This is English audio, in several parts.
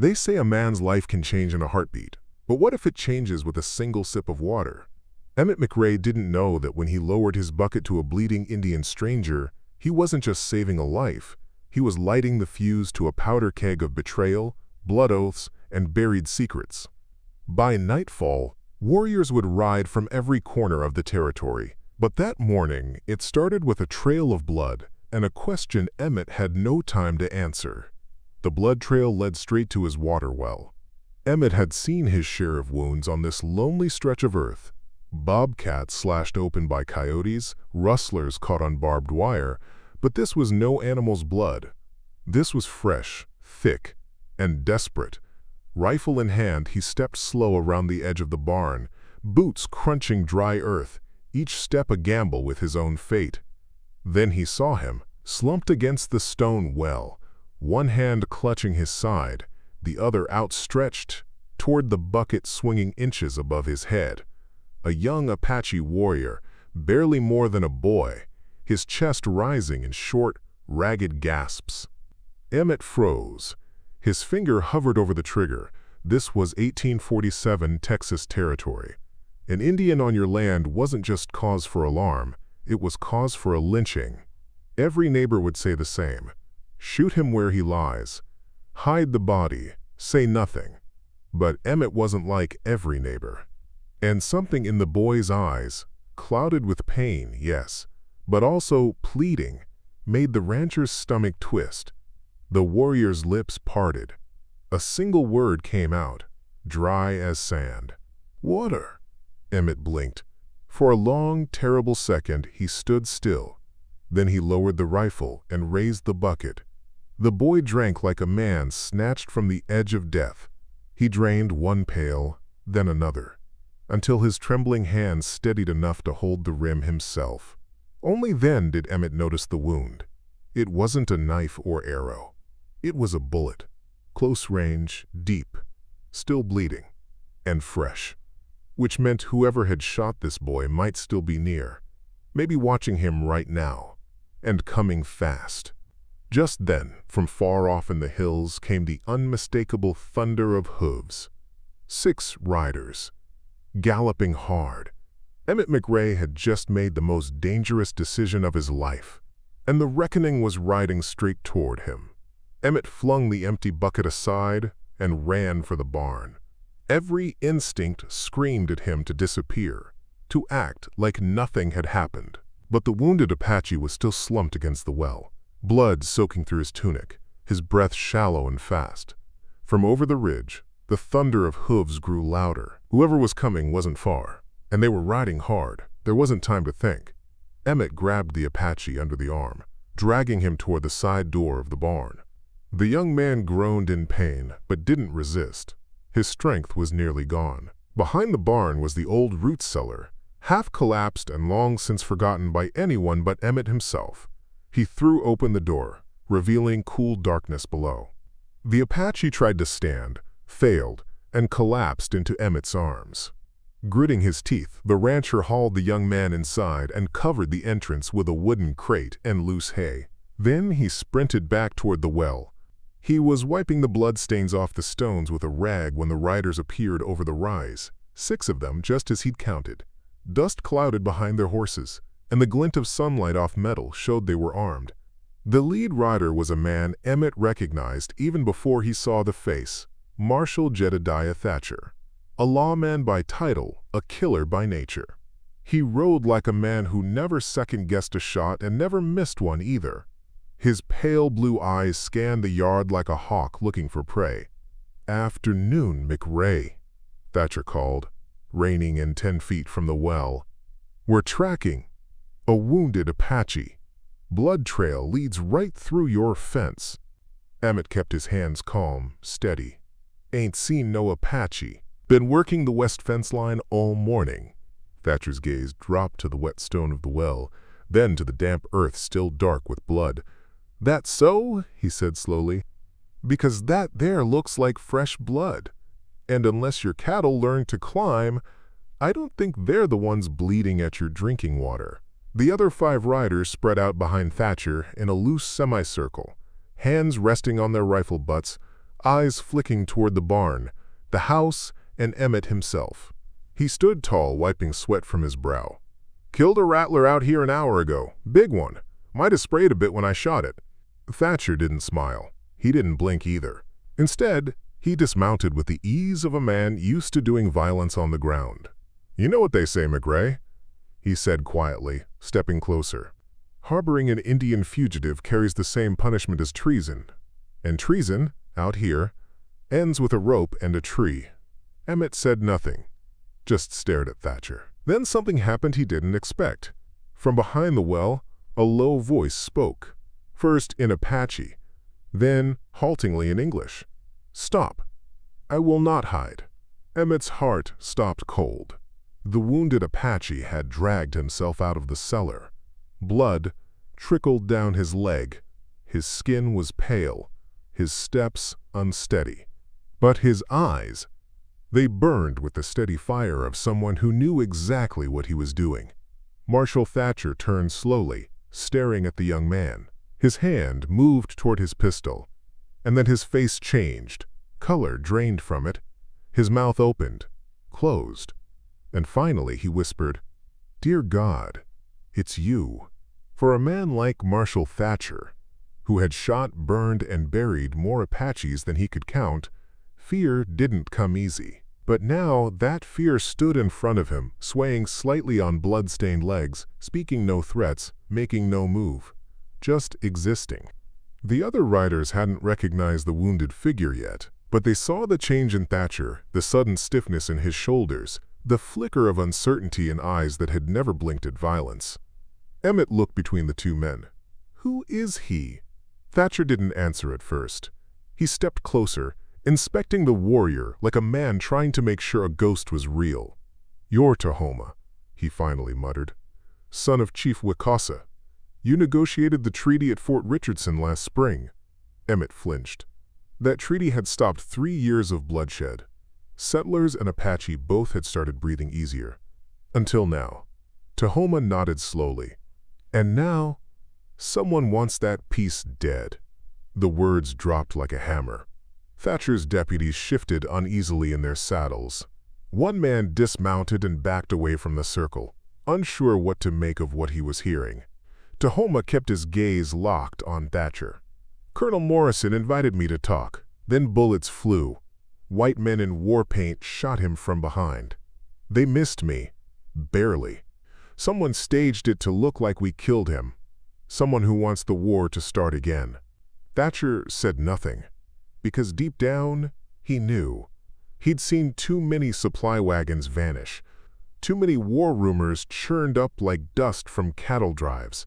They say a man's life can change in a heartbeat, but what if it changes with a single sip of water? Emmett McRae didn't know that when he lowered his bucket to a bleeding Indian stranger, he wasn't just saving a life, he was lighting the fuse to a powder keg of betrayal, blood oaths, and buried secrets. By nightfall, warriors would ride from every corner of the territory, but that morning it started with a trail of blood and a question Emmett had no time to answer. The blood trail led straight to his water well. Emmett had seen his share of wounds on this lonely stretch of earth. Bobcats slashed open by coyotes, rustlers caught on barbed wire, but this was no animal's blood. This was fresh, thick, and desperate. Rifle in hand, he stepped slow around the edge of the barn, boots crunching dry earth, each step a gamble with his own fate. Then he saw him, slumped against the stone well, one hand clutching his side, the other outstretched toward the bucket swinging inches above his head. A young Apache warrior, barely more than a boy, his chest rising in short, ragged gasps. Emmett froze. His finger hovered over the trigger. This was 1847 Texas territory. An Indian on your land wasn't just cause for alarm, it was cause for a lynching. Every neighbor would say the same. Shoot him where he lies. Hide the body. Say nothing. But Emmett wasn't like every neighbor. And something in the boy's eyes, clouded with pain, yes, but also pleading, made the rancher's stomach twist. The warrior's lips parted. A single word came out, dry as sand. "Water." Emmett blinked. For a long, terrible second, he stood still. Then he lowered the rifle and raised the bucket. The boy drank like a man snatched from the edge of death. He drained one pail, then another, until his trembling hands steadied enough to hold the rim himself. Only then did Emmett notice the wound. It wasn't a knife or arrow. It was a bullet. Close range, deep, still bleeding, and fresh. Which meant whoever had shot this boy might still be near, maybe watching him right now, and coming fast. Just then, from far off in the hills, came the unmistakable thunder of hooves. 6 riders, galloping hard. Emmett McRae had just made the most dangerous decision of his life, and the reckoning was riding straight toward him. Emmett flung the empty bucket aside and ran for the barn. Every instinct screamed at him to disappear, to act like nothing had happened. But the wounded Apache was still slumped against the well, blood soaking through his tunic, his breath shallow and fast. From over the ridge, the thunder of hooves grew louder. Whoever was coming wasn't far, and they were riding hard. There wasn't time to think. Emmett grabbed the Apache under the arm, dragging him toward the side door of the barn. The young man groaned in pain, but didn't resist. His strength was nearly gone. Behind the barn was the old root cellar, half collapsed and long since forgotten by anyone but Emmett himself. He threw open the door, revealing cool darkness below. The Apache tried to stand, failed, and collapsed into Emmett's arms. Gritting his teeth, the rancher hauled the young man inside and covered the entrance with a wooden crate and loose hay. Then he sprinted back toward the well. He was wiping the bloodstains off the stones with a rag when the riders appeared over the rise, 6 of them just as he'd counted. Dust clouded behind their horses, and the glint of sunlight off metal showed they were armed. The lead rider was a man Emmett recognized even before he saw the face, Marshal Jedediah Thatcher. A lawman by title, a killer by nature. He rode like a man who never second-guessed a shot and never missed one either. His pale blue eyes scanned the yard like a hawk looking for prey. "Afternoon, McRae," Thatcher called, reining in 10 feet from the well. "We're tracking a wounded Apache. Blood trail leads right through your fence." Emmett kept his hands calm, steady. "Ain't seen no Apache. Been working the west fence line all morning." Thatcher's gaze dropped to the wet stone of the well, then to the damp earth still dark with blood. "That so?" he said slowly. "Because that there looks like fresh blood. And unless your cattle learn to climb, I don't think they're the ones bleeding at your drinking water." The other 5 riders spread out behind Thatcher in a loose semicircle, hands resting on their rifle butts, eyes flicking toward the barn, the house, and Emmett himself. He stood tall, wiping sweat from his brow. "Killed a rattler out here an hour ago. Big one. Might have sprayed a bit when I shot it." Thatcher didn't smile. He didn't blink either. Instead, he dismounted with the ease of a man used to doing violence on the ground. "You know what they say, McRae," he said quietly, stepping closer. "Harboring an Indian fugitive carries the same punishment as treason. And treason, out here, ends with a rope and a tree." Emmett said nothing, just stared at Thatcher. Then something happened he didn't expect. From behind the well, a low voice spoke, first in Apache, then haltingly in English. "Stop. I will not hide." Emmett's heart stopped cold. The wounded Apache had dragged himself out of the cellar. Blood trickled down his leg. His skin was pale, his steps unsteady. But his eyes, they burned with the steady fire of someone who knew exactly what he was doing. Marshal Thatcher turned slowly, staring at the young man. His hand moved toward his pistol, and then his face changed. Color drained from it. His mouth opened, closed, and finally he whispered, "Dear God, it's you." For a man like Marshal Thatcher, who had shot, burned, and buried more Apaches than he could count, fear didn't come easy. But now that fear stood in front of him, swaying slightly on blood-stained legs, speaking no threats, making no move, just existing. The other riders hadn't recognized the wounded figure yet, but they saw the change in Thatcher, the sudden stiffness in his shoulders, the flicker of uncertainty in eyes that had never blinked at violence. Emmett looked between the two men. "Who is he?" Thatcher didn't answer at first. He stepped closer, inspecting the warrior like a man trying to make sure a ghost was real. "You're Tahoma," he finally muttered. "Son of Chief Wikosa. You negotiated the treaty at Fort Richardson last spring." Emmett flinched. That treaty had stopped 3 years of bloodshed. Settlers and Apache both had started breathing easier. Until now. Tahoma nodded slowly. "And now, someone wants that peace dead." The words dropped like a hammer. Thatcher's deputies shifted uneasily in their saddles. One man dismounted and backed away from the circle, unsure what to make of what he was hearing. Tahoma kept his gaze locked on Thatcher. "Colonel Morrison invited me to talk. Then bullets flew. White men in war paint shot him from behind. They missed me. Barely. Someone staged it to look like we killed him. Someone who wants the war to start again." Thatcher said nothing, because deep down, he knew. He'd seen too many supply wagons vanish, too many war rumors churned up like dust from cattle drives.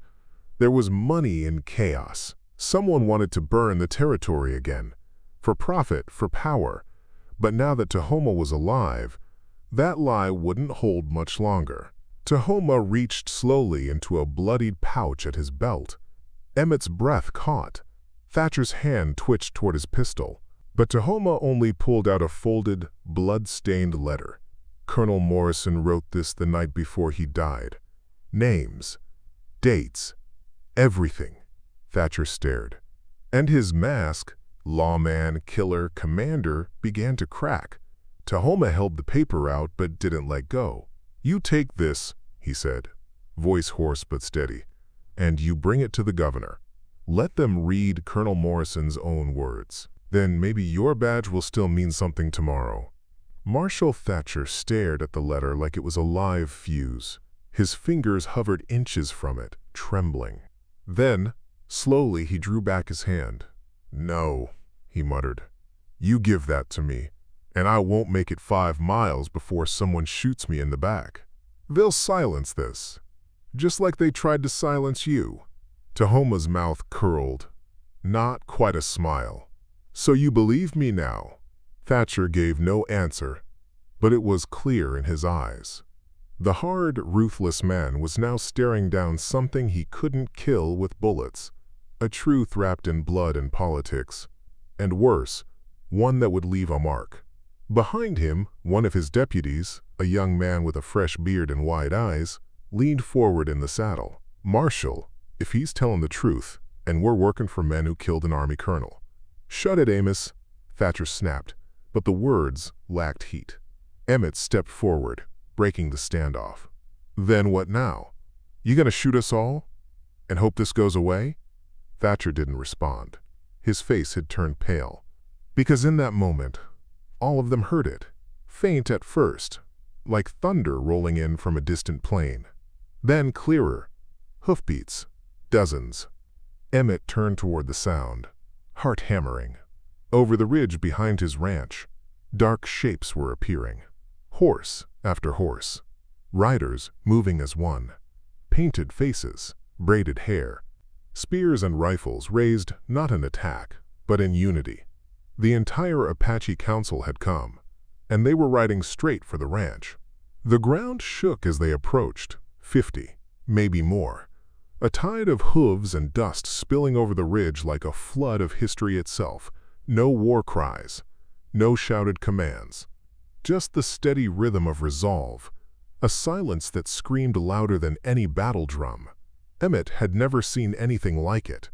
There was money in chaos. Someone wanted to burn the territory again, for profit, for power. But now that Tahoma was alive, that lie wouldn't hold much longer. Tahoma reached slowly into a bloodied pouch at his belt. Emmett's breath caught. Thatcher's hand twitched toward his pistol, but Tahoma only pulled out a folded, blood-stained letter. "Colonel Morrison wrote this the night before he died. Names, dates, everything." Thatcher stared. And his mask, lawman, killer, commander, began to crack. Tahoma held the paper out but didn't let go. "You take this," he said, voice hoarse but steady, "and you bring it to the governor. Let them read Colonel Morrison's own words. Then maybe your badge will still mean something tomorrow." Marshal Thatcher stared at the letter like it was a live fuse. His fingers hovered inches from it, trembling. Then, slowly he drew back his hand. "No," he muttered. "You give that to me, and I won't make it 5 miles before someone shoots me in the back. They'll silence this, just like they tried to silence you." Tahoma's mouth curled. Not quite a smile. "So you believe me now?" Thatcher gave no answer, but it was clear in his eyes. The hard, ruthless man was now staring down something he couldn't kill with bullets, a truth wrapped in blood and politics, and worse, one that would leave a mark. Behind him, one of his deputies, a young man with a fresh beard and wide eyes, leaned forward in the saddle. "Marshal, if he's telling the truth, and we're working for men who killed an army colonel." "Shut it, Amos," Thatcher snapped, but the words lacked heat. Emmett stepped forward, breaking the standoff. Then what now? You gonna shoot us all? And hope this goes away? Thatcher didn't respond. His face had turned pale. Because in that moment, all of them heard it. Faint at first, like thunder rolling in from a distant plain. Then clearer, hoofbeats, dozens. Emmett turned toward the sound, heart hammering. Over the ridge behind his ranch, dark shapes were appearing. Horse after horse. Riders moving as one. Painted faces, braided hair. Spears and rifles raised not in attack, but in unity. The entire Apache council had come, and they were riding straight for the ranch. The ground shook as they approached, 50, maybe more. A tide of hooves and dust spilling over the ridge like a flood of history itself. No war cries, no shouted commands. Just the steady rhythm of resolve, a silence that screamed louder than any battle drum. Emmett had never seen anything like it.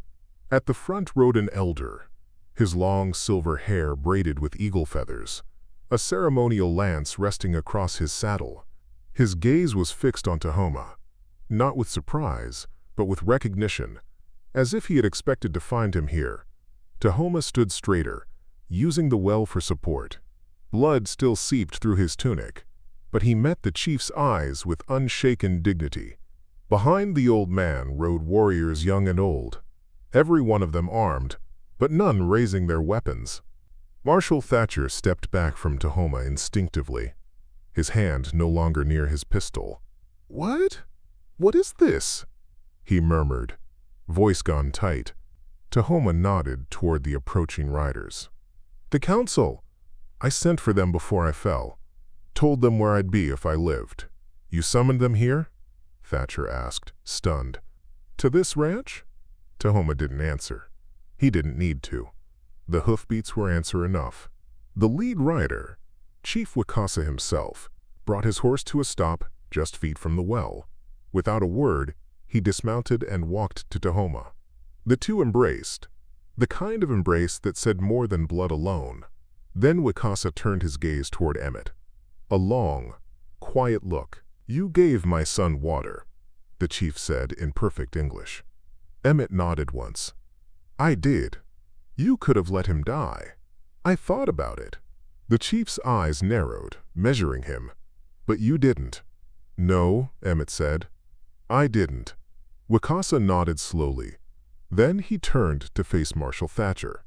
At the front rode an elder, his long silver hair braided with eagle feathers, a ceremonial lance resting across his saddle. His gaze was fixed on Tahoma, not with surprise, but with recognition, as if he had expected to find him here. Tahoma stood straighter, using the well for support. Blood still seeped through his tunic, but he met the chief's eyes with unshaken dignity. Behind the old man rode warriors young and old, every one of them armed, but none raising their weapons. Marshal Thatcher stepped back from Tahoma instinctively, his hand no longer near his pistol. "What? What is this?" he murmured, voice gone tight. Tahoma nodded toward the approaching riders. "The council. I sent for them before I fell. Told them where I'd be if I lived. You summoned them here?" Thatcher asked, stunned. "To this ranch?" Tahoma didn't answer. He didn't need to. The hoofbeats were answer enough. The lead rider, Chief Wicasa himself, brought his horse to a stop just feet from the well. Without a word, he dismounted and walked to Tahoma. The two embraced, the kind of embrace that said more than blood alone. Then Wicasa turned his gaze toward Emmett. A long, quiet look. "You gave my son water," the chief said in perfect English. Emmett nodded once. "I did. You could have let him die. I thought about it." The chief's eyes narrowed, measuring him. "But you didn't." "No," Emmett said. "I didn't." Wicasa nodded slowly. Then he turned to face Marshal Thatcher.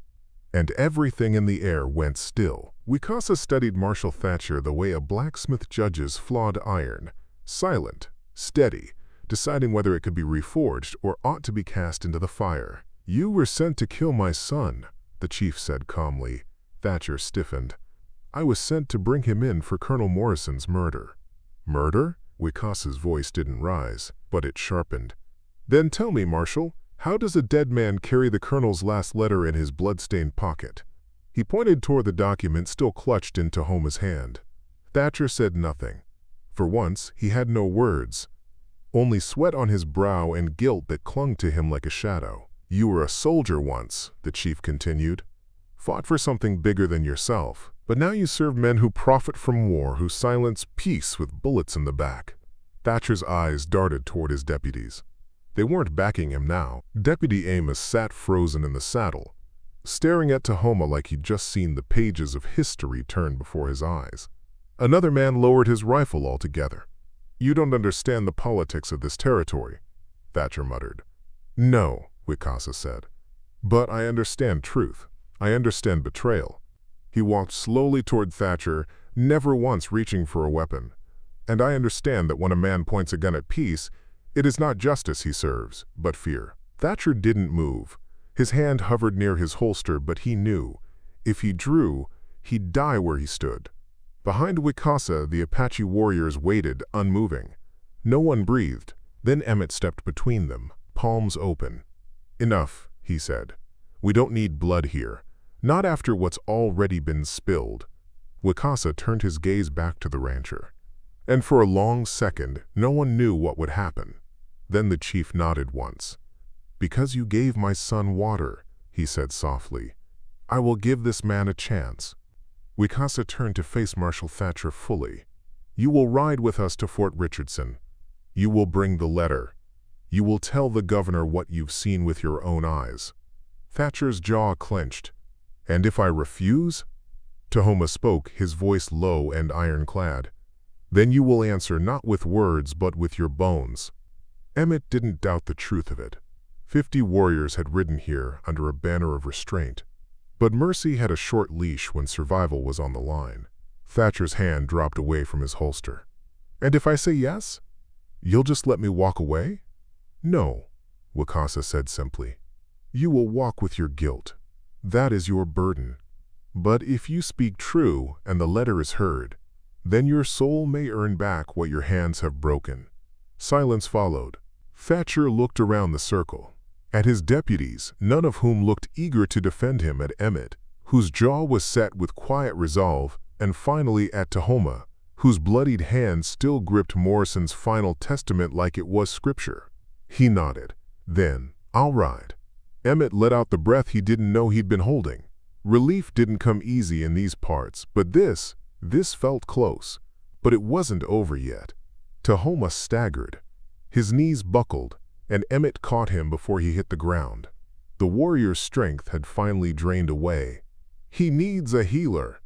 And everything in the air went still. Wicasa studied Marshal Thatcher the way a blacksmith judges flawed iron, silent, steady, deciding whether it could be reforged or ought to be cast into the fire. "You were sent to kill my son," the chief said calmly. Thatcher stiffened. "I was sent to bring him in for Colonel Morrison's murder." "Murder?" Wicasa's voice didn't rise, but it sharpened. "Then tell me, Marshal, how does a dead man carry the colonel's last letter in his blood-stained pocket?" He pointed toward the document still clutched in Tahoma's hand. Thatcher said nothing. For once, he had no words, only sweat on his brow and guilt that clung to him like a shadow. "You were a soldier once," the chief continued. "Fought for something bigger than yourself. But now you serve men who profit from war, who silence peace with bullets in the back." Thatcher's eyes darted toward his deputies. They weren't backing him now. Deputy Amos sat frozen in the saddle, staring at Tahoma like he'd just seen the pages of history turn before his eyes. Another man lowered his rifle altogether. "You don't understand the politics of this territory," Thatcher muttered. "No," Wicasa said. "But I understand truth. I understand betrayal." He walked slowly toward Thatcher, never once reaching for a weapon. "And I understand that when a man points a gun at peace, it is not justice he serves, but fear." Thatcher didn't move. His hand hovered near his holster, but he knew, if he drew, he'd die where he stood. Behind Wicasa, the Apache warriors waited, unmoving. No one breathed. Then Emmett stepped between them, palms open. "Enough," he said. "We don't need blood here. Not after what's already been spilled." Wicasa turned his gaze back to the rancher. And for a long second, no one knew what would happen. Then the chief nodded once. "Because you gave my son water," he said softly. I will give this man a chance. Wicasa turned to face Marshal Thatcher fully. You will ride with us to Fort Richardson. You will bring the letter. You will tell the governor what you've seen with your own eyes. Thatcher's jaw clenched. And if I refuse? Tahoma spoke, his voice low and ironclad. Then you will answer not with words but with your bones. Emmett didn't doubt the truth of it. 50 warriors had ridden here under a banner of restraint. But mercy had a short leash when survival was on the line. Thatcher's hand dropped away from his holster. And if I say yes? You'll just let me walk away? No, Wicasa said simply. You will walk with your guilt. That is your burden. But if you speak true and the letter is heard, then your soul may earn back what your hands have broken. Silence followed. Thatcher looked around the circle. At his deputies, none of whom looked eager to defend him, at Emmett, whose jaw was set with quiet resolve, and finally at Tahoma, whose bloodied hand still gripped Morrison's final testament like it was scripture. He nodded. Then, I'll ride. Emmett let out the breath he didn't know he'd been holding. Relief didn't come easy in these parts, but this felt close. But it wasn't over yet. Tahoma staggered. His knees buckled, and Emmett caught him before he hit the ground. The warrior's strength had finally drained away. He needs a healer,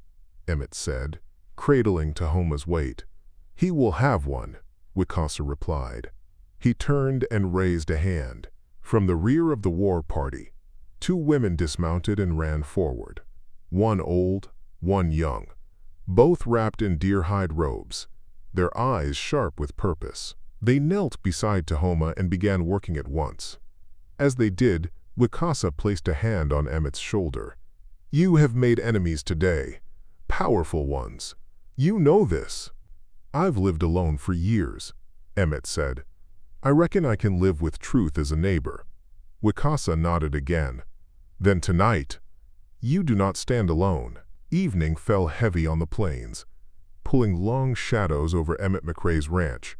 Emmett said, cradling Tahoma's weight. He will have one, Wicasa replied. He turned and raised a hand. From the rear of the war party, 2 women dismounted and ran forward. One old, one young, both wrapped in deer-hide robes, their eyes sharp with purpose. They knelt beside Tahoma and began working at once. As they did, Wicasa placed a hand on Emmett's shoulder. You have made enemies today, powerful ones. You know this. I've lived alone for years, Emmett said. I reckon I can live with truth as a neighbor. Wicasa nodded again. Then tonight, you do not stand alone. Evening fell heavy on the plains, pulling long shadows over Emmett McRae's ranch.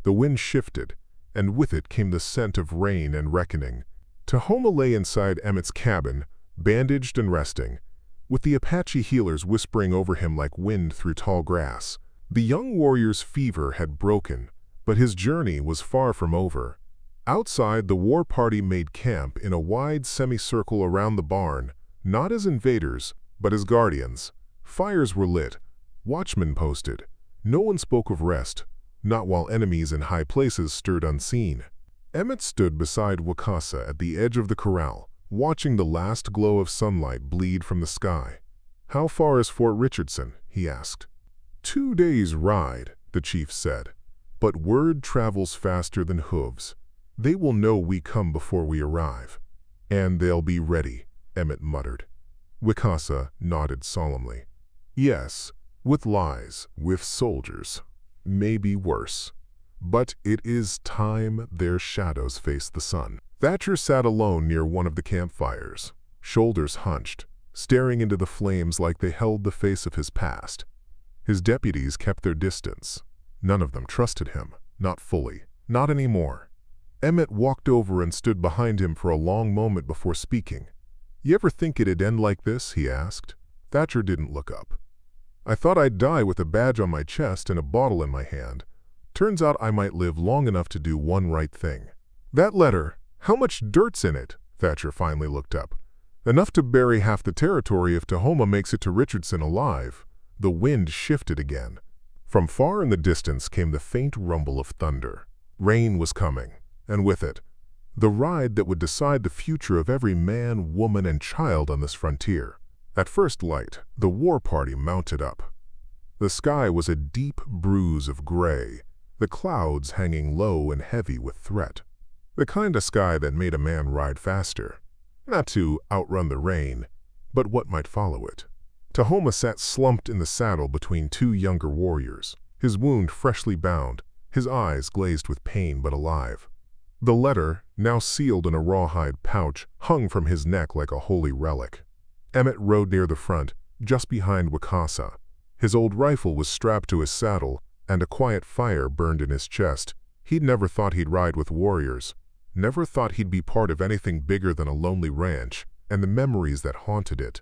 The wind shifted, and with it came the scent of rain and reckoning. Tahoma lay inside Emmett's cabin, bandaged and resting, with the Apache healers whispering over him like wind through tall grass. The young warrior's fever had broken, but his journey was far from over. Outside, the war party made camp in a wide semicircle around the barn, not as invaders, but as guardians. Fires were lit, watchmen posted. No one spoke of rest, not while enemies in high places stirred unseen. Emmett stood beside Wicasa at the edge of the corral, watching the last glow of sunlight bleed from the sky. How far is Fort Richardson? He asked. 2 days' ride, the chief said. But word travels faster than hooves. They will know we come before we arrive. And they'll be ready, Emmett muttered. Wicasa nodded solemnly. Yes, with lies, with soldiers. Maybe worse. But it is time their shadows face the sun. Thatcher sat alone near one of the campfires, shoulders hunched, staring into the flames like they held the face of his past. His deputies kept their distance. None of them trusted him, not fully, not anymore. Emmett walked over and stood behind him for a long moment before speaking. You ever think it'd end like this? He asked. Thatcher didn't look up. I thought I'd die with a badge on my chest and a bottle in my hand. Turns out I might live long enough to do one right thing. That letter, how much dirt's in it? Thatcher finally looked up. Enough to bury half the territory if Tahoma makes it to Richardson alive. The wind shifted again. From far in the distance came the faint rumble of thunder. Rain was coming, and with it, the ride that would decide the future of every man, woman, and child on this frontier. At first light, the war party mounted up. The sky was a deep bruise of gray, the clouds hanging low and heavy with threat. The kind of sky that made a man ride faster, not to outrun the rain, but what might follow it. Tahoma sat slumped in the saddle between 2 younger warriors, his wound freshly bound, his eyes glazed with pain but alive. The letter, now sealed in a rawhide pouch, hung from his neck like a holy relic. Emmett rode near the front, just behind Wicasa. His old rifle was strapped to his saddle, and a quiet fire burned in his chest. He'd never thought he'd ride with warriors, never thought he'd be part of anything bigger than a lonely ranch and the memories that haunted it.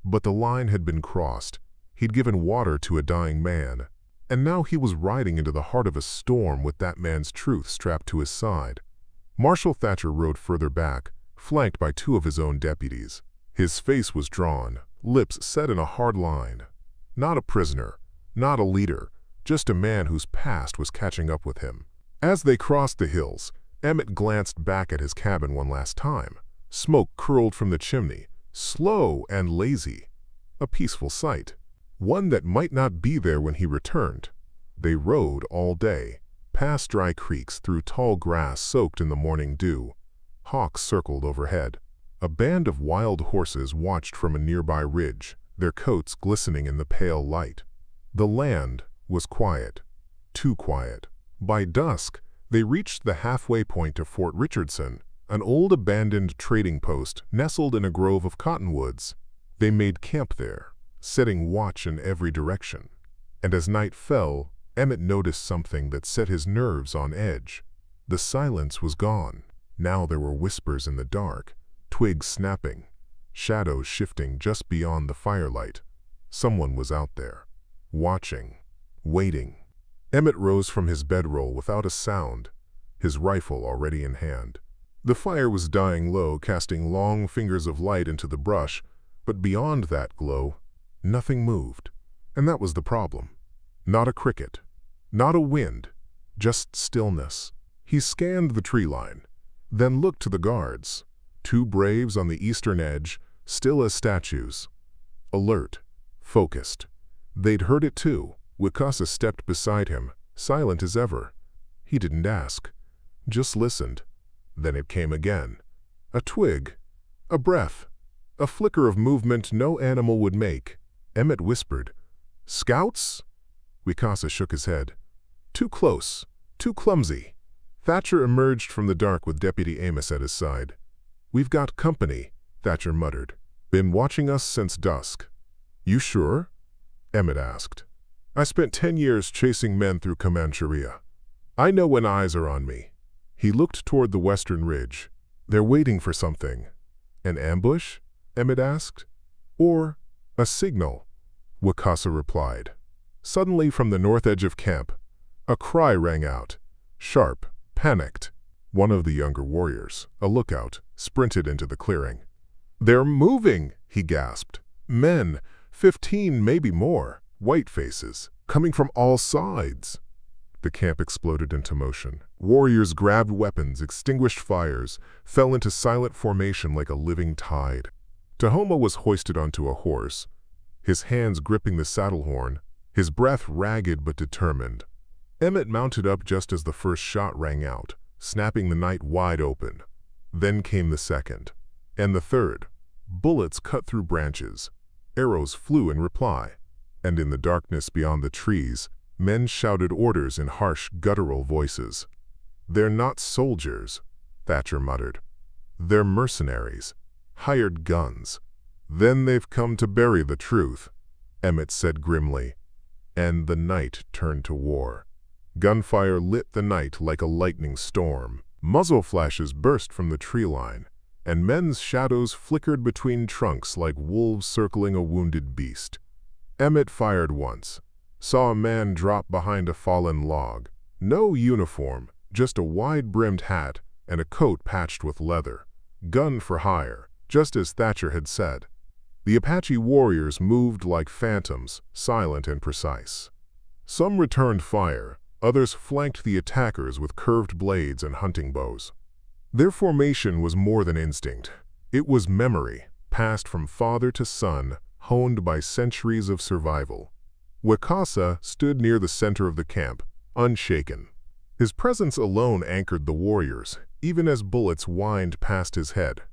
But the line had been crossed. He'd given water to a dying man, and now he was riding into the heart of a storm with that man's truth strapped to his side. Marshal Thatcher rode further back, flanked by 2 of his own deputies. His face was drawn, lips set in a hard line. Not a prisoner, not a leader, just a man whose past was catching up with him. As they crossed the hills, Emmett glanced back at his cabin one last time. Smoke curled from the chimney, slow and lazy. A peaceful sight, one that might not be there when he returned. They rode all day, past dry creeks, through tall grass soaked in the morning dew. Hawks circled overhead. A band of wild horses watched from a nearby ridge, their coats glistening in the pale light. The land was quiet, too quiet. By dusk, they reached the halfway point of Fort Richardson, an old abandoned trading post nestled in a grove of cottonwoods. They made camp there, setting watch in every direction. And as night fell, Emmett noticed something that set his nerves on edge. The silence was gone. Now there were whispers in the dark, twigs snapping, shadows shifting just beyond the firelight. Someone was out there, watching, waiting. Emmett rose from his bedroll without a sound, his rifle already in hand. The fire was dying low, casting long fingers of light into the brush, but beyond that glow, nothing moved. And that was the problem. Not a cricket, not a wind, just stillness. He scanned the tree line, then looked to the guards. 2 braves on the eastern edge, still as statues. Alert, focused. They'd heard it too. Wicasa stepped beside him, silent as ever. He didn't ask, just listened. Then it came again. A twig, a breath, a flicker of movement no animal would make. Emmett whispered, "Scouts?" Wicasa shook his head. "Too close, too clumsy." Thatcher emerged from the dark with Deputy Amos at his side. "We've got company," Thatcher muttered. "Been watching us since dusk." "You sure?" Emmett asked. "I spent 10 years chasing men through Comancheria. I know when eyes are on me." He looked toward the western ridge. "They're waiting for something." "An ambush?" Emmett asked. "Or a signal?" Wicasa replied. Suddenly from the north edge of camp, a cry rang out, sharp, panicked. One of the younger warriors, a lookout, sprinted into the clearing. "They're moving!" he gasped. "Men, 15, maybe more, white faces, coming from all sides." The camp exploded into motion. Warriors grabbed weapons, extinguished fires, fell into silent formation like a living tide. Tahoma was hoisted onto a horse, his hands gripping the saddle horn, his breath ragged but determined. Emmett mounted up just as the first shot rang out, snapping the night wide open. Then came the second, and the third. Bullets cut through branches. Arrows flew in reply. And in the darkness beyond the trees, men shouted orders in harsh, guttural voices. "They're not soldiers," Thatcher muttered. "They're mercenaries, hired guns." "Then they've come to bury the truth," Emmett said grimly. And the night turned to war. Gunfire lit the night like a lightning storm. Muzzle flashes burst from the tree line, and men's shadows flickered between trunks like wolves circling a wounded beast. Emmett fired once, saw a man drop behind a fallen log. No uniform, just a wide-brimmed hat and a coat patched with leather. Gun for hire, just as Thatcher had said. The Apache warriors moved like phantoms, silent and precise. Some returned fire, others flanked the attackers with curved blades and hunting bows. Their formation was more than instinct. It was memory, passed from father to son, honed by centuries of survival. Wicasa stood near the center of the camp, unshaken. His presence alone anchored the warriors, even as bullets whined past his head.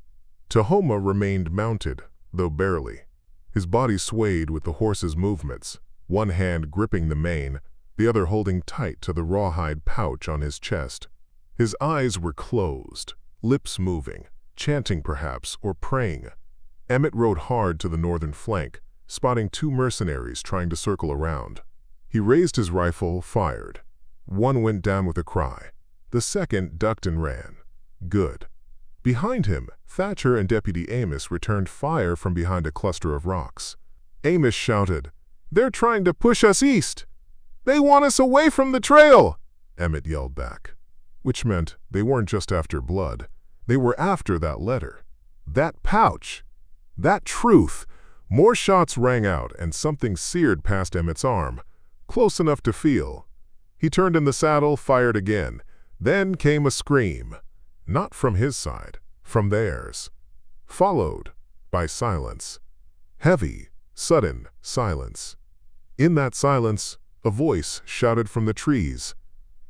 Tahoma remained mounted, though barely. His body swayed with the horse's movements, one hand gripping the mane, the other holding tight to the rawhide pouch on his chest. His eyes were closed, lips moving, chanting perhaps, or praying. Emmett rode hard to the northern flank, spotting 2 mercenaries trying to circle around. He raised his rifle, fired. One went down with a cry. The second ducked and ran. Good. Behind him, Thatcher and Deputy Amos returned fire from behind a cluster of rocks. Amos shouted, "They're trying to push us east! They want us away from the trail!" Emmett yelled back, which meant they weren't just after blood. They were after that letter, that pouch, that truth. More shots rang out and something seared past Emmett's arm, close enough to feel. He turned in the saddle, fired again. Then came a scream. Not from his side, from theirs. Followed by silence. Heavy, sudden silence. In that silence, a voice shouted from the trees,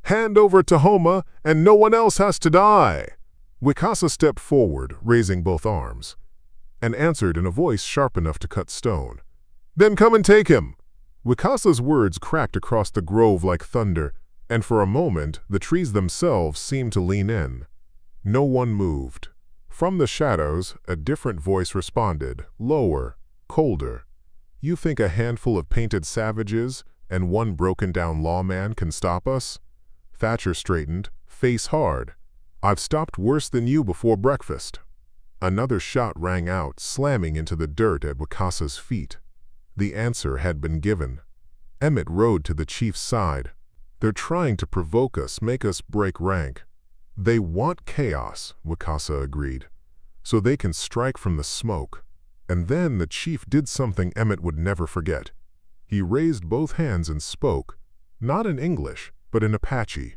"Hand over Tahoma, and no one else has to die!" Wicasa stepped forward, raising both arms, and answered in a voice sharp enough to cut stone, "Then come and take him!" Wicasa's words cracked across the grove like thunder, and for a moment the trees themselves seemed to lean in. No one moved. From the shadows, a different voice responded, lower, colder. "You think a handful of painted savages and one broken-down lawman can stop us?" Thatcher straightened, face hard. "I've stopped worse than you before breakfast." Another shot rang out, slamming into the dirt at Wicasa's feet. The answer had been given. Emmett rode to the chief's side. "They're trying to provoke us, make us break rank." "They want chaos," Wicasa agreed, "so they can strike from the smoke." And then the chief did something Emmett would never forget. He raised both hands and spoke, not in English, but in Apache.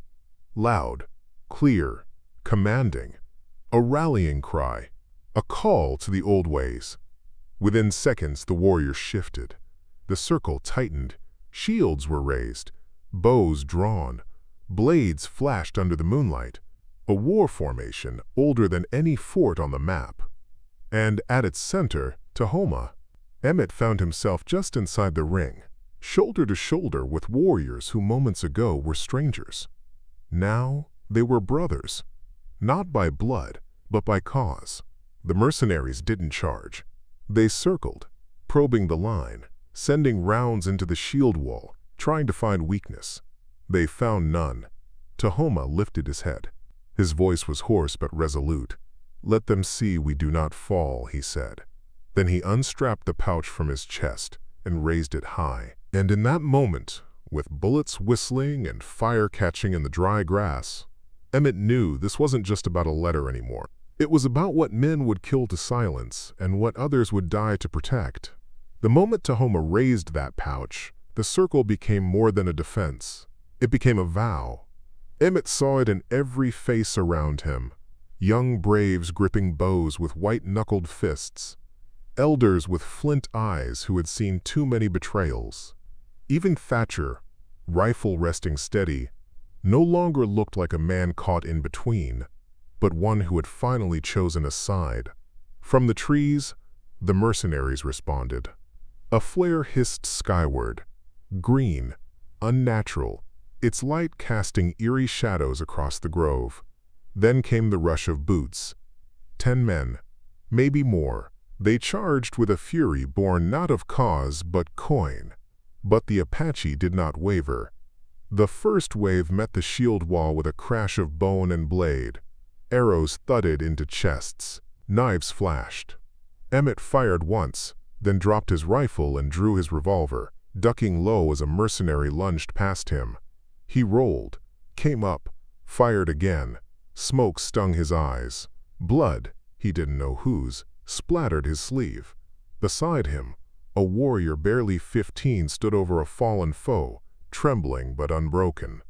Loud, clear, commanding. A rallying cry. A call to the old ways. Within seconds, the warriors shifted. The circle tightened. Shields were raised. Bows drawn. Blades flashed under the moonlight. A war formation older than any fort on the map. And at its center, Tahoma. Emmett found himself just inside the ring, shoulder to shoulder with warriors who moments ago were strangers. Now they were brothers, not by blood, but by cause. The mercenaries didn't charge. They circled, probing the line, sending rounds into the shield wall, trying to find weakness. They found none. Tahoma lifted his head. His voice was hoarse but resolute. "Let them see we do not fall," he said. Then he unstrapped the pouch from his chest and raised it high. And in that moment, with bullets whistling and fire catching in the dry grass, Emmett knew this wasn't just about a letter anymore. It was about what men would kill to silence and what others would die to protect. The moment Tahoma raised that pouch, the circle became more than a defense. It became a vow. Emmett saw it in every face around him. Young braves gripping bows with white-knuckled fists. Elders with flint eyes who had seen too many betrayals. Even Thatcher, rifle resting steady, no longer looked like a man caught in between, but one who had finally chosen a side. From the trees, the mercenaries responded. A flare hissed skyward, green, unnatural, its light casting eerie shadows across the grove. Then came the rush of boots. 10 men, maybe more. They charged with a fury born not of cause but coin. But the Apache did not waver. The first wave met the shield wall with a crash of bone and blade. Arrows thudded into chests. Knives flashed. Emmett fired once, then dropped his rifle and drew his revolver, ducking low as a mercenary lunged past him. He rolled, came up, fired again. Smoke stung his eyes. Blood, he didn't know whose, splattered his sleeve. Beside him, a warrior barely 15 stood over a fallen foe, trembling but unbroken.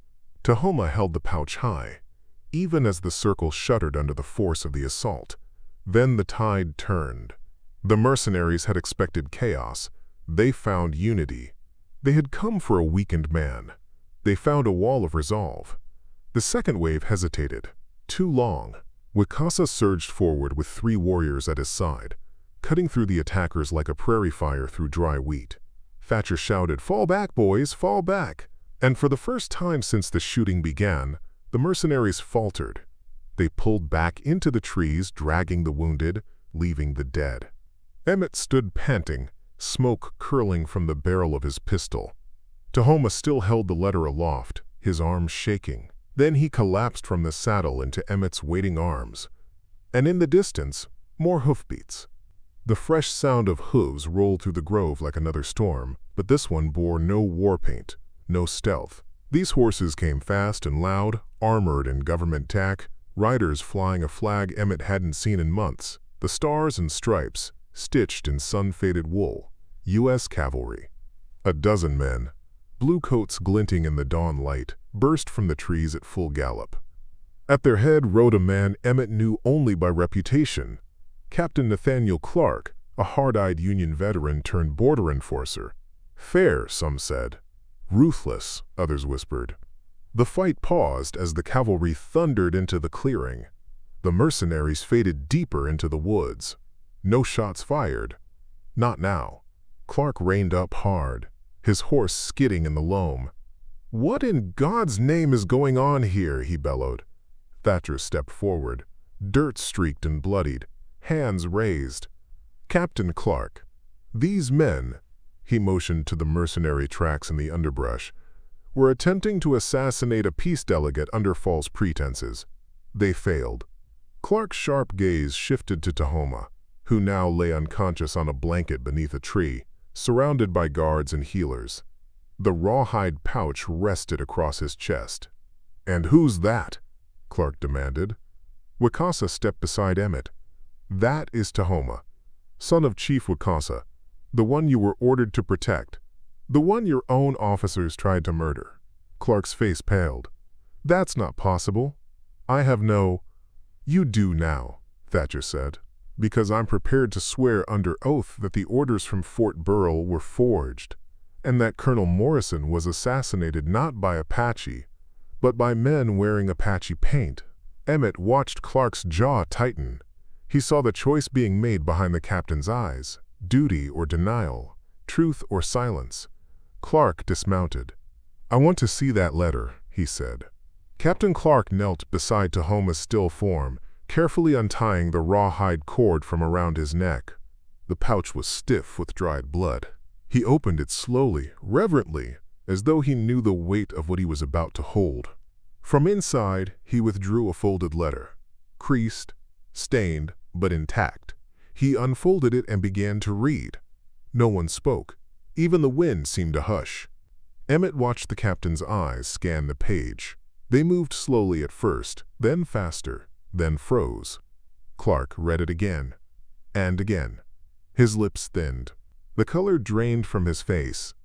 Tahoma held the pouch high, even as the circle shuddered under the force of the assault. Then the tide turned. The mercenaries had expected chaos. They found unity. They had come for a weakened man. They found a wall of resolve. The second wave hesitated. Too long. Wicasa surged forward with 3 warriors at his side, cutting through the attackers like a prairie fire through dry wheat. Thatcher shouted, "Fall back, boys, fall back!" And for the first time since the shooting began, the mercenaries faltered. They pulled back into the trees, dragging the wounded, leaving the dead. Emmett stood panting, smoke curling from the barrel of his pistol. Tahoma still held the letter aloft, his arms shaking. Then he collapsed from the saddle into Emmett's waiting arms. And in the distance, more hoofbeats. The fresh sound of hooves rolled through the grove like another storm, but this one bore no war paint, no stealth. These horses came fast and loud, armored in government tack, riders flying a flag Emmett hadn't seen in months, the stars and stripes, stitched in sun-faded wool. U.S. cavalry. A dozen men, blue coats glinting in the dawn light, burst from the trees at full gallop. At their head rode a man Emmett knew only by reputation, Captain Nathaniel Clark, a hard-eyed Union veteran turned border enforcer. Fair, some said. Ruthless, others whispered. The fight paused as the cavalry thundered into the clearing. The mercenaries faded deeper into the woods. No shots fired. Not now. Clark reined up hard, his horse skidding in the loam. "What in God's name is going on here?" he bellowed. Thatcher stepped forward, dirt-streaked and bloodied, hands raised. "Captain Clark, these men," he motioned to the mercenary tracks in the underbrush, "were attempting to assassinate a peace delegate under false pretenses. They failed." Clark's sharp gaze shifted to Tahoma, who now lay unconscious on a blanket beneath a tree, surrounded by guards and healers. The rawhide pouch rested across his chest. "And who's that?" Clark demanded. Wakasa stepped beside Emmett. "That is Tahoma, son of Chief Wakasa, the one you were ordered to protect, the one your own officers tried to murder." Clark's face paled. "That's not possible. I have no—" "You do now," Thatcher said, "because I'm prepared to swear under oath that the orders from Fort Burrell were forged, and that Colonel Morrison was assassinated not by Apache, but by men wearing Apache paint." Emmett watched Clark's jaw tighten. He saw the choice being made behind the captain's eyes, duty or denial, truth or silence. Clark dismounted. "I want to see that letter," he said. Captain Clark knelt beside Tahoma's still form, carefully untying the rawhide cord from around his neck. The pouch was stiff with dried blood. He opened it slowly, reverently, as though he knew the weight of what he was about to hold. From inside, he withdrew a folded letter, creased, stained, but intact. He unfolded it and began to read. No one spoke. Even the wind seemed to hush. Emmett watched the captain's eyes scan the page. They moved slowly at first, then faster, then froze. Clark read it again, and again. His lips thinned. The color drained from his face.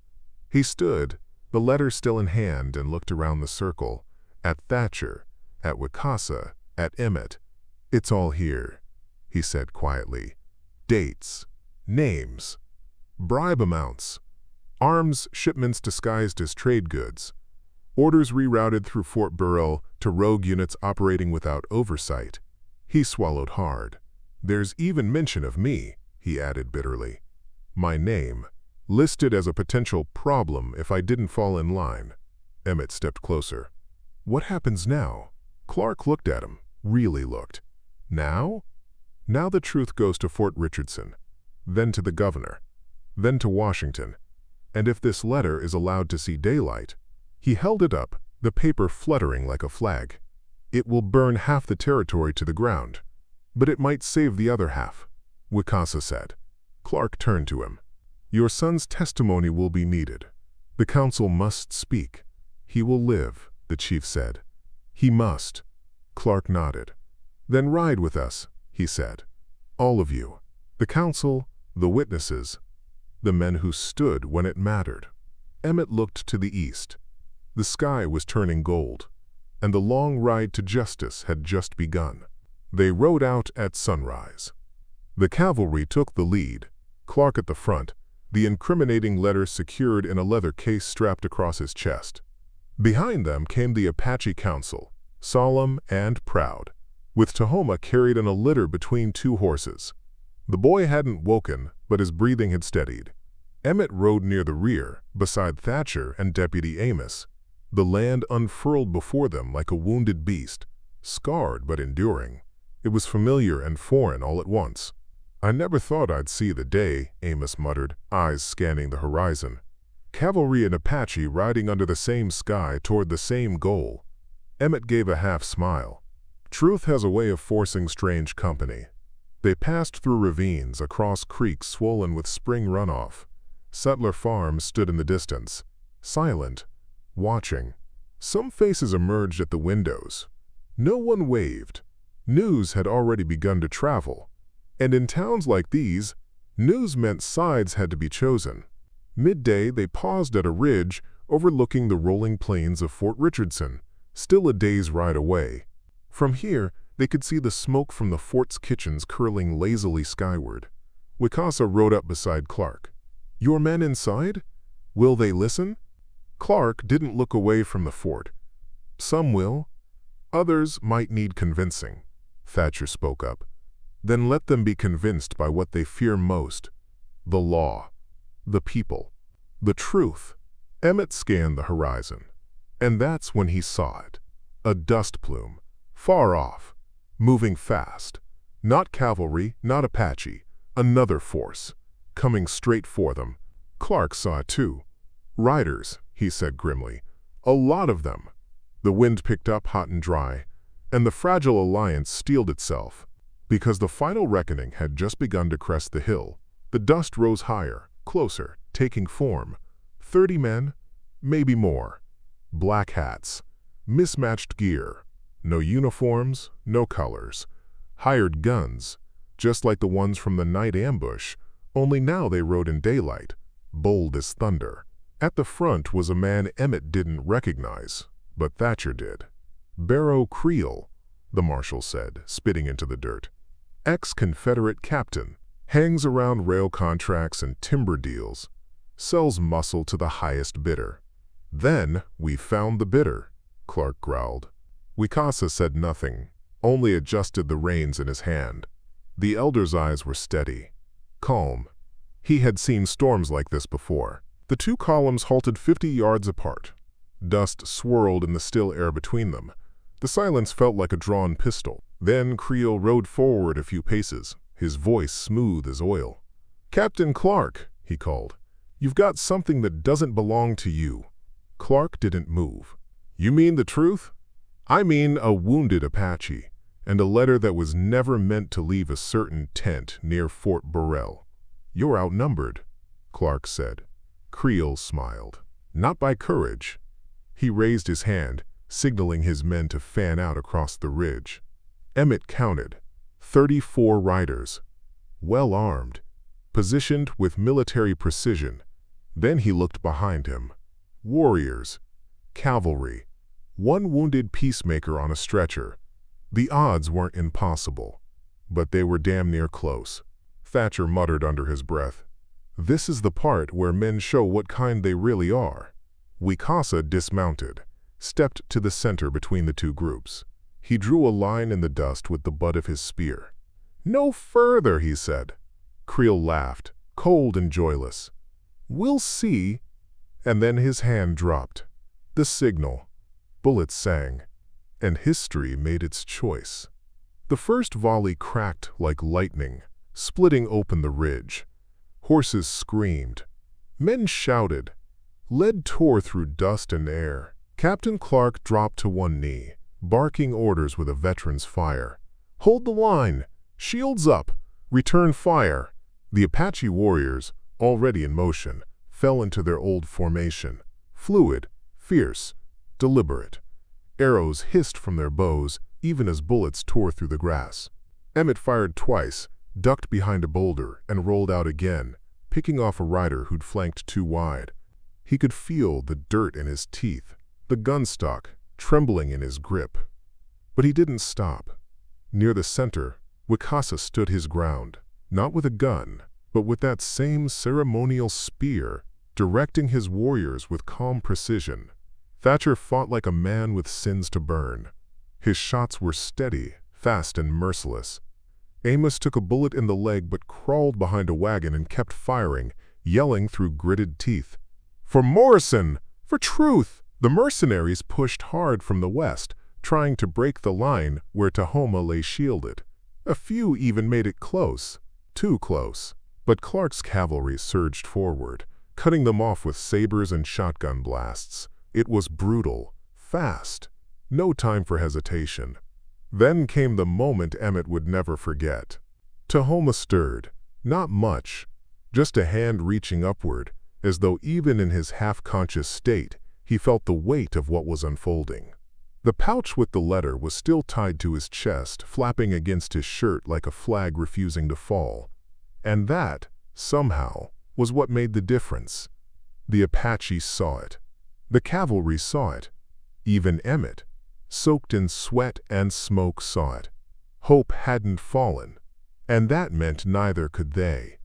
He stood, the letter still in hand, and looked around the circle, at Thatcher, at Wakasa, at Emmett. "It's all here," he said quietly. "Dates, names, bribe amounts, arms shipments disguised as trade goods, orders rerouted through Fort Burrell to rogue units operating without oversight." He swallowed hard. "There's even mention of me," he added bitterly. "My name, listed as a potential problem if I didn't fall in line." Emmett stepped closer. "What happens now?" Clark looked at him, really looked. "Now?" "Now the truth goes to Fort Richardson, then to the governor, then to Washington. And if this letter is allowed to see daylight—" He held it up, the paper fluttering like a flag. "It will burn half the territory to the ground, but it might save the other half," Wakasa said. Clark turned to him. "Your son's testimony will be needed. The council must speak." "He will live," the chief said. "He must." Clark nodded. "Then ride with us," he said. "All of you. The council, the witnesses, the men who stood when it mattered." Emmett looked to the east. The sky was turning gold, and the long ride to justice had just begun. They rode out at sunrise. The cavalry took the lead, Clark at the front, the incriminating letter secured in a leather case strapped across his chest. Behind them came the Apache Council, solemn and proud, with Tahoma carried in a litter between two horses. The boy hadn't woken, but his breathing had steadied. Emmett rode near the rear, beside Thatcher and Deputy Amos. The land unfurled before them like a wounded beast, scarred but enduring. It was familiar and foreign all at once. "I never thought I'd see the day," Amos muttered, eyes scanning the horizon. Cavalry and Apache riding under the same sky toward the same goal. Emmett gave a half smile. Truth has a way of forcing strange company. They passed through ravines, across creeks swollen with spring runoff. Settler farms stood in the distance, silent, watching. Some faces emerged at the windows. No one waved. News had already begun to travel. And in towns like these, news meant sides had to be chosen. Midday, they paused at a ridge overlooking the rolling plains of Fort Richardson, still a day's ride away. From here, they could see the smoke from the fort's kitchens curling lazily skyward. Wicasa rode up beside Clark. "Your men inside? Will they listen?" Clark didn't look away from the fort. "Some will. Others might need convincing," Thatcher spoke up. "Then let them be convinced by what they fear most. The law. The people. The truth." Emmett scanned the horizon. And that's when he saw it. A dust plume. Far off. Moving fast. Not cavalry, not Apache. Another force. Coming straight for them. Clark saw it too. "Riders," he said grimly. "A lot of them." The wind picked up hot and dry, and the fragile alliance steeled itself. Because the final reckoning had just begun to crest the hill, the dust rose higher, closer, taking form. 30 men, maybe more. Black hats. Mismatched gear. No uniforms, no colors. Hired guns, just like the ones from the night ambush, only now they rode in daylight, bold as thunder. At the front was a man Emmett didn't recognize, but Thatcher did. "Barrow Creel," the marshal said, spitting into the dirt. "Ex-Confederate captain, hangs around rail contracts and timber deals, sells muscle to the highest bidder." "Then we found the bidder," Clark growled. Wicasa said nothing, only adjusted the reins in his hand. The elder's eyes were steady, calm. He had seen storms like this before. The two columns halted 50 yards apart. Dust swirled in the still air between them. The silence felt like a drawn pistol. Then Creel rode forward a few paces, his voice smooth as oil. "Captain Clark," he called, "you've got something that doesn't belong to you." Clark didn't move. "You mean the truth?" "I mean a wounded Apache, and a letter that was never meant to leave a certain tent near Fort Burrell." "You're outnumbered," Clark said. Creel smiled. "Not by courage." He raised his hand, signaling his men to fan out across the ridge. Emmett counted. 34 riders. Well armed. Positioned with military precision. Then he looked behind him. Warriors. Cavalry. One wounded peacemaker on a stretcher. The odds weren't impossible, but they were damn near close. Thatcher muttered under his breath. "This is the part where men show what kind they really are." Wicasa dismounted, stepped to the center between the two groups. He drew a line in the dust with the butt of his spear. "No further," he said. Creel laughed, cold and joyless. "We'll see." And then his hand dropped. The signal. Bullets sang, and history made its choice. The first volley cracked like lightning, splitting open the ridge. Horses screamed. Men shouted. Lead tore through dust and air. Captain Clark dropped to one knee, barking orders with a veteran's fire. "Hold the line! Shields up! Return fire!" The Apache warriors, already in motion, fell into their old formation. Fluid, fierce, deliberate. Arrows hissed from their bows, even as bullets tore through the grass. Emmett fired twice, ducked behind a boulder, and rolled out again, picking off a rider who'd flanked too wide. He could feel the dirt in his teeth, the gun stock trembling in his grip. But he didn't stop. Near the center, Wicasa stood his ground, not with a gun, but with that same ceremonial spear, directing his warriors with calm precision. Thatcher fought like a man with sins to burn. His shots were steady, fast, and merciless. Amos took a bullet in the leg but crawled behind a wagon and kept firing, yelling through gritted teeth. "For Morrison! For truth!" The mercenaries pushed hard from the west, trying to break the line where Tahoma lay shielded. A few even made it close, too close. But Clark's cavalry surged forward, cutting them off with sabers and shotgun blasts. It was brutal, fast, no time for hesitation. Then came the moment Emmett would never forget. Tahoma stirred. Not much, just a hand reaching upward, as though even in his half-conscious state, he felt the weight of what was unfolding. The pouch with the letter was still tied to his chest, flapping against his shirt like a flag refusing to fall. And that, somehow, was what made the difference. The Apache saw it. The cavalry saw it. Even Emmett, soaked in sweat and smoke, saw it. Hope hadn't fallen, and that meant neither could they.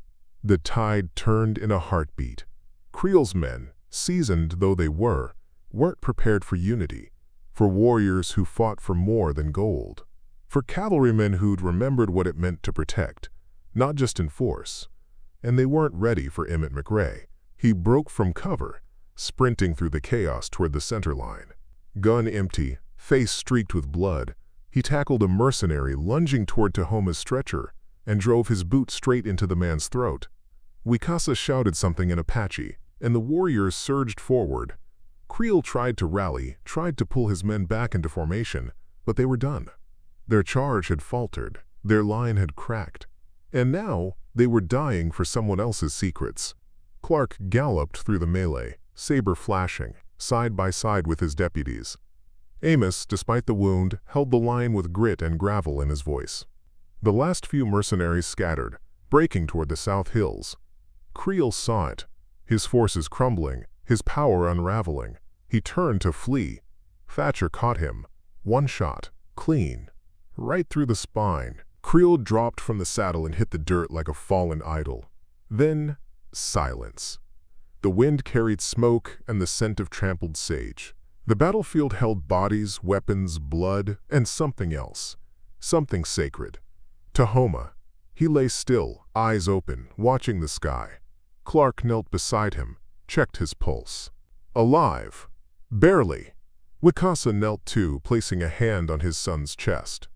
The tide turned in a heartbeat. Creel's men, seasoned though they were, weren't prepared for unity, for warriors who fought for more than gold, for cavalrymen who'd remembered what it meant to protect, not just enforce. And they weren't ready for Emmett McRae. He broke from cover, sprinting through the chaos toward the center line. Gun empty, face streaked with blood, he tackled a mercenary lunging toward Tahoma's stretcher and drove his boot straight into the man's throat. Wicasa shouted something in Apache, and the warriors surged forward. Creel tried to rally, tried to pull his men back into formation, but they were done. Their charge had faltered, their line had cracked, and now they were dying for someone else's secrets. Clark galloped through the melee, saber flashing, side by side with his deputies. Amos, despite the wound, held the line with grit and gravel in his voice. The last few mercenaries scattered, breaking toward the South Hills. Creel saw it, his forces crumbling, his power unraveling. He turned to flee. Thatcher caught him. One shot, clean, right through the spine. Creel dropped from the saddle and hit the dirt like a fallen idol. Then, silence. The wind carried smoke and the scent of trampled sage. The battlefield held bodies, weapons, blood, and something else. Something sacred. Tahoma. He lay still, eyes open, watching the sky. Clark knelt beside him, checked his pulse. Alive. Barely. Wicasa knelt too, placing a hand on his son's chest.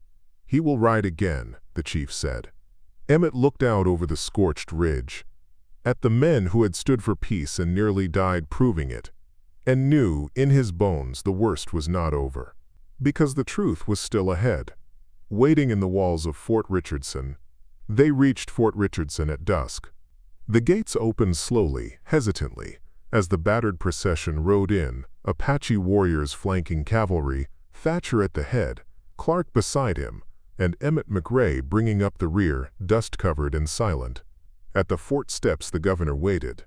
"He will ride again," the chief said. Emmett looked out over the scorched ridge, at the men who had stood for peace and nearly died proving it, and knew in his bones the worst was not over. Because the truth was still ahead. Waiting in the walls of Fort Richardson, they reached Fort Richardson at dusk. The gates opened slowly, hesitantly, as the battered procession rode in, Apache warriors flanking cavalry, Thatcher at the head, Clark beside him, and Emmett McRae bringing up the rear, dust-covered and silent. At the fort steps the governor waited.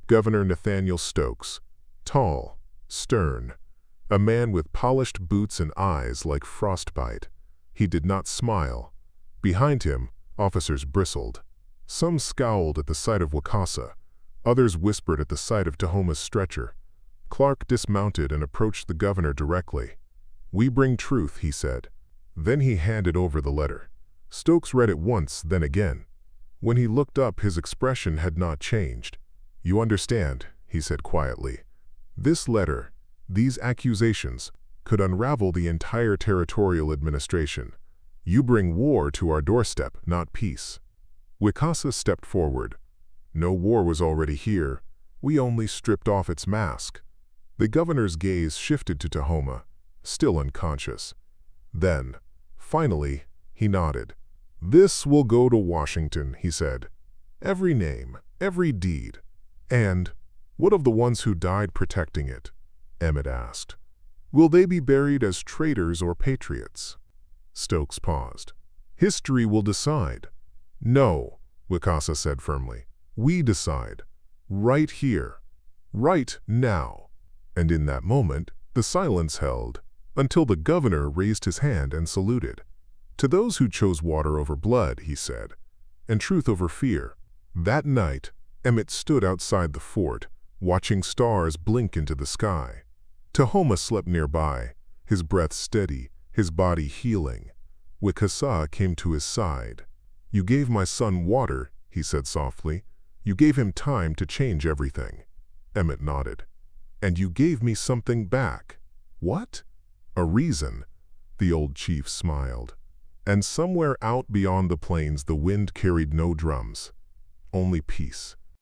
Governor Nathaniel Stokes, tall, stern, a man with polished boots and eyes like frostbite. He did not smile. Behind him, officers bristled. Some scowled at the sight of Wicasa. Others whispered at the sight of Tahoma's stretcher. Clark dismounted and approached the governor directly. "We bring truth," he said. Then he handed over the letter. Stokes read it once, then again. When he looked up, his expression had not changed. "You understand," he said quietly. "This letter, these accusations, could unravel the entire territorial administration. You bring war to our doorstep, not peace." Wicasa stepped forward. "No war was already here. We only stripped off its mask." The governor's gaze shifted to Tahoma, still unconscious. Then, finally, he nodded. "This will go to Washington," he said. "Every name, every deed. And what of the ones who died protecting it?" Emmett asked. "Will they be buried as traitors or patriots?" Stokes paused. "History will decide." "No," Wicasa said firmly. "We decide. Right here. Right now." And in that moment, the silence held, until the governor raised his hand and saluted. "To those who chose water over blood," he said, "and truth over fear." That night, Emmett stood outside the fort, watching stars blink into the sky. Tahoma slept nearby, his breath steady, his body healing. Wicasa came to his side. "You gave my son water," he said softly. "You gave him time to change everything." Emmett nodded. "And you gave me something back." "What?" "A reason." The old chief smiled. And somewhere out beyond the plains the wind carried no drums, only peace.